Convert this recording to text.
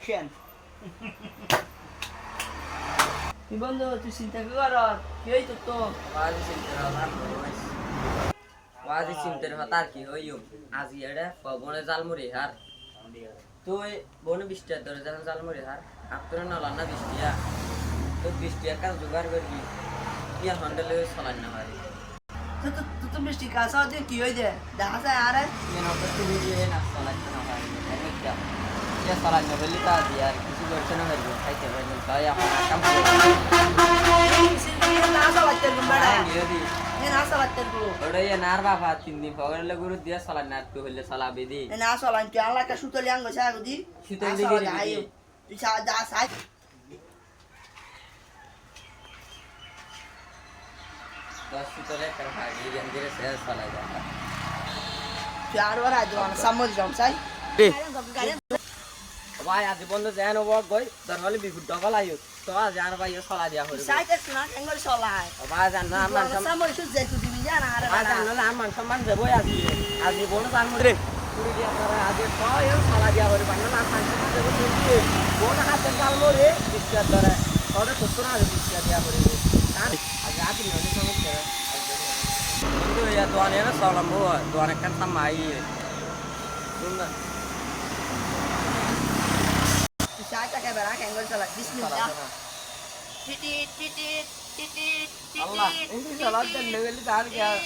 Action কি বন্ধু তুই চিন্তা কর কি হই তো ওয়াজি চিন্তার কথা আর কি হইও আজি এড়ে বনে জালমুড়ি হার তুই বনে 20 টাকা ধরে যখন জালমুড়ি হার আপনার নলা না 20 টাকা তো 20 টাকা কাজ জোগাড় করবি কি হন্ডেলে চালান না হয় তো বৃষ্টি কাঁচা দিয়ে কি হই দে দেখা যায় আরে মেন অবস্থা দিয়ে না চালান না হয় এটা ya salah nyobeli tadi ya কিছু করছে না ভাই খাইতে ভাই তাই এখন কাম করে না সালাত করব বড়া গিয়ে না সালাত করব ওরে এ নার বাবা 3 দিন পরে গুরু দিয়া সালাত না তো হইলে সালাবে দি না সালাত কি আল্লাহ কা সুতলি আঙ্গ ছাগু দি সুতলি দিবি তুই সা দা সাই দশ সুতলে কর ভাই ইয়ান দিয়ে সে সালা যা তুই আর ওরা জোন সামজ জম সাই ভাই আজ বন্ধ জানো বক গই দরহলে বিফুট ডবল আইও তো জান ভাই সালা দিয়া হইবে সাই তেছ না কেঙ্গল সলাই ভাই জান না আমার সামজ সুজ যাই তুই দিবি জানা আরে ভাই জান না আমার সম্মান দেব আজ বন জান মরে পুরি দিয়া করে আজ কয় সালা দিয়া হইবে না না শান্তি দেব তুই বন হাতে জাল মরে বিশ্বাস ধরে ওরে কত না বিশ্বাস দিয়া হইবে আজ রাত নিয়ে সমস্যা কিন্তু ইয়া দোয়ানে না সালাম বো দোয়ানে কান সামাই শুননা সাই টাকা বেরা কেঙ্গল সলাই বিসমিল্লাহ TT TT TT Allah, ini salat dan level dar gaya.